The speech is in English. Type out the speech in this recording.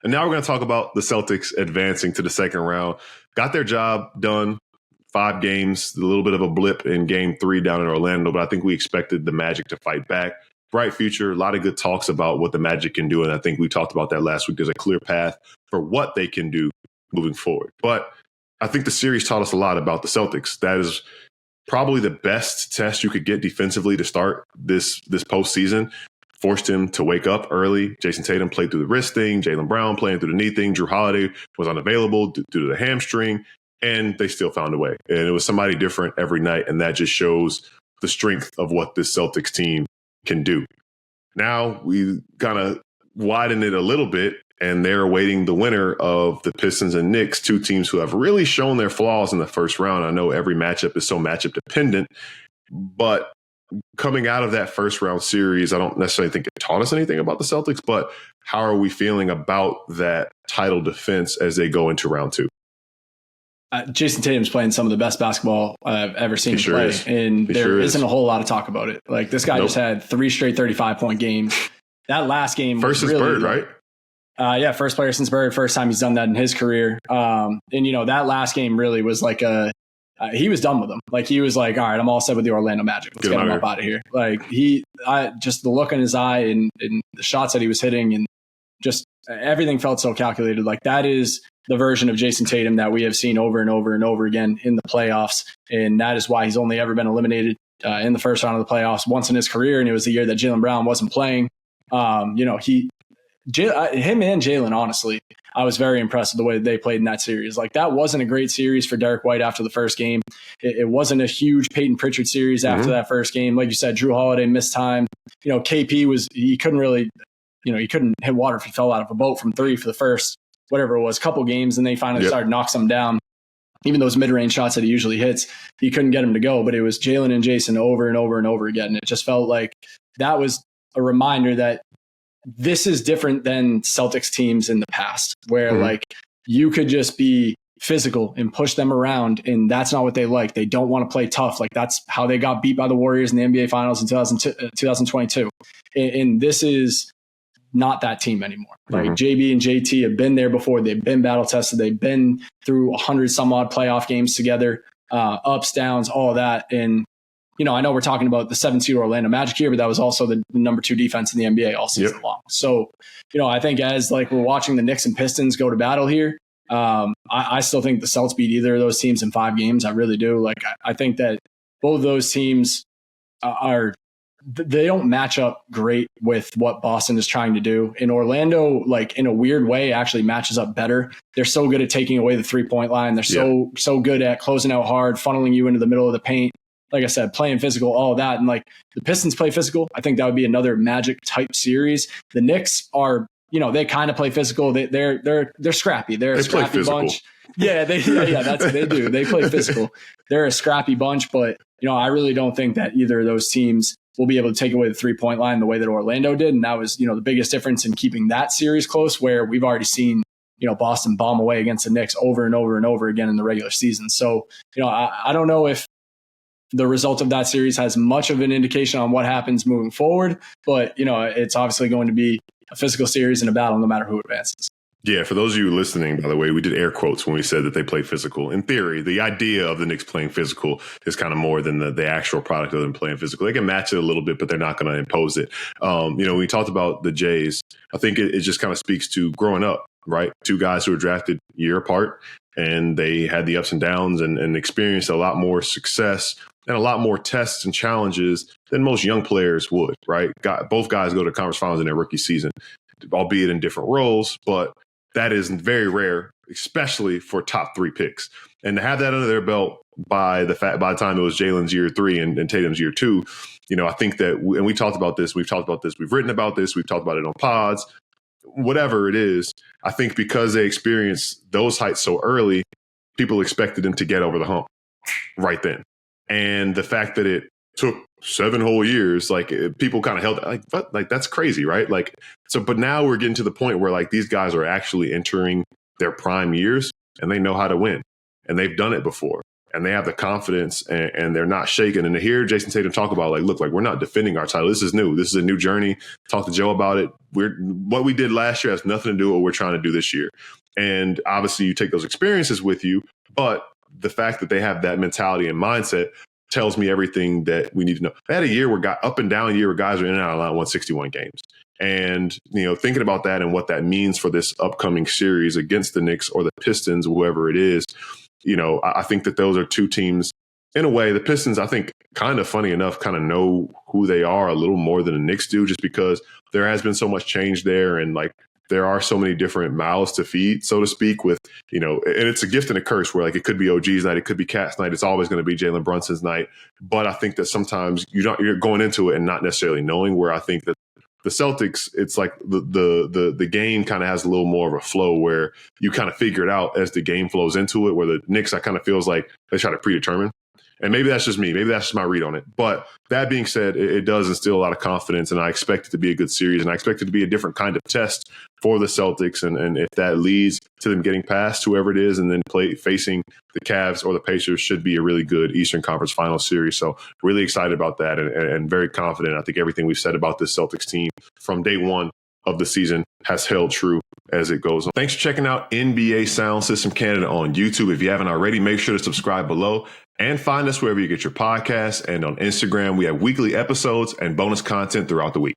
And now we're going to talk about the Celtics advancing to the second round. Got their job done. 5 games, a little bit of a blip in game 3 down in Orlando, but I think we expected the Magic to fight back. Bright future, a lot of good talks about what the Magic can do, and I think we talked about that last week. There's a clear path for what they can do moving forward. But I think the series taught us a lot about the Celtics. That is probably the best test you could get defensively to start this postseason. Forced him to wake up early. Jason Tatum played through the wrist thing. Jaylen Brown playing through the knee thing. Drew Holiday was unavailable due to the hamstring. And they still found a way. And it was somebody different every night. And that just shows the strength of what this Celtics team can do. Now we kind of widen it a little bit, and they're awaiting the winner of the Pistons and Knicks, 2 teams who have really shown their flaws in the first round. I know every matchup is so matchup dependent, but coming out of that first round series, I don't necessarily think it taught us anything about the Celtics, but how are we feeling about that title defense as they go into round 2? Jason Tatum's playing some of the best basketball I've ever seen him play, and there isn't a whole lot of talk about it. Like, this guy just had 3 straight 35-point games. That last game first was since really, Bird, right? Yeah, first player since Bird. First time he's done that in his career. And that last game really was like he was done with them. Like, he was like, all right, I'm all set with the Orlando Magic. Let's get him up out of here. Like, just the look in his eye and the shots that he was hitting, and just everything felt so calculated. Like, that is the version of Jason Tatum that we have seen over and over and over again in the playoffs. And that is why he's only ever been eliminated in the first round of the playoffs once in his career. And it was the year that Jaylen Brown wasn't playing. Him and Jaylen, honestly, I was very impressed with the way that they played in that series. Like, that wasn't a great series for Derek White after the first game. It wasn't a huge Peyton Pritchard series after that first game. Like you said, Drew Holiday missed time. KP he couldn't really, he couldn't hit water if he fell out of a boat from 3 for the first, whatever it was, couple games. And they finally started knocking some down. Even those mid-range shots that he usually hits, he couldn't get him to go. But it was Jaylen and Jason over and over and over again. It just felt like that was a reminder that this is different than Celtics teams in the past, where like you could just be physical and push them around, and that's not what they like. They don't want to play tough. Like, that's how they got beat by the Warriors in the NBA Finals in 2022. And this is not that team anymore. Like, JB and JT have been there before. They've been battle tested. They've been through 100 some odd playoff games together, ups, downs, all of that. And, I know we're talking about the 7-seed Orlando Magic here, but that was also the number 2 defense in the NBA all season long. So, I think as like we're watching the Knicks and Pistons go to battle here, I still think the Celtics beat either of those teams in 5 games. I really do. Like, I think that both of those teams they don't match up great with what Boston is trying to do. In Orlando, like, in a weird way, actually matches up better. They're so good at taking away the 3-point line. They're so good at closing out hard, funneling you into the middle of the paint. Like I said, playing physical, all of that. And like, the Pistons play physical. I think that would be another Magic type series. The Knicks are, they kind of play physical. They're scrappy. They're a scrappy bunch. Yeah, that's what they do. They play physical. They're a scrappy bunch, but I really don't think that either of those teams will be able to take away the 3-point line the way that Orlando did. And that was, the biggest difference in keeping that series close, where we've already seen, Boston bomb away against the Knicks over and over and over again in the regular season. So, I don't know if the result of that series has much of an indication on what happens moving forward, but, it's obviously going to be a physical series and a battle no matter who advances. Yeah, for those of you listening, by the way, we did air quotes when we said that they play physical. In theory, the idea of the Knicks playing physical is kind of more than the actual product of them playing physical. They can match it a little bit, but they're not going to impose it. We talked about the Jays. I think it just kind of speaks to growing up, right? 2 guys who were drafted a year apart, and they had the ups and downs and experienced a lot more success and a lot more tests and challenges than most young players would, right? Both guys go to conference finals in their rookie season, albeit in different roles, but that is very rare, especially for top 3 picks. And to have that under their belt by the time it was Jaylen's year 3 and Tatum's year 2, I think that, and we talked about this, we've written about this, we've talked about it on pods, whatever it is. I think because they experienced those heights so early, people expected them to get over the hump right then. And the fact that it took 7 whole years, like, people kind of held like that's crazy, right? Like, so, but now we're getting to the point where like these guys are actually entering their prime years and they know how to win, and they've done it before. and they have the confidence and they're not shaken. And to hear Jason Tatum talk about, like, look, like, we're not defending our title. This is new. This is a new journey. Talk to Joe about it. What we did last year has nothing to do with what we're trying to do this year. And obviously you take those experiences with you, but the fact that they have that mentality and mindset tells me everything that we need to know. They had a year where up and down year where guys are in and out of line, won 61 games. And, thinking about that and what that means for this upcoming series against the Knicks or the Pistons, whoever it is, I think that those are two teams. In a way, the Pistons, I think, kind of funny enough, kind of know who they are a little more than the Knicks do, just because there has been so much change there. And like, there are so many different mouths to feed, so to speak, with, and it's a gift and a curse where, like, it could be OG's night, it could be Cat's night. It's always going to be Jalen Brunson's night. But I think that sometimes you're going into it and not necessarily knowing, where I think that the Celtics, it's like the game kind of has a little more of a flow where you kind of figure it out as the game flows into it, where the Knicks, I kind of feels like they try to predetermine. And maybe that's just me. Maybe that's just my read on it. But that being said, it does instill a lot of confidence, and I expect it to be a good series, and I expect it to be a different kind of test for the Celtics. And if that leads to them getting past whoever it is and then facing the Cavs or the Pacers, should be a really good Eastern Conference Finals series. So really excited about that and very confident. I think everything we've said about this Celtics team from day one of the season has held true as it goes on. Thanks for checking out NBA Sound System Canada on YouTube. If you haven't already, make sure to subscribe below and find us wherever you get your podcasts. And on Instagram, we have weekly episodes and bonus content throughout the week.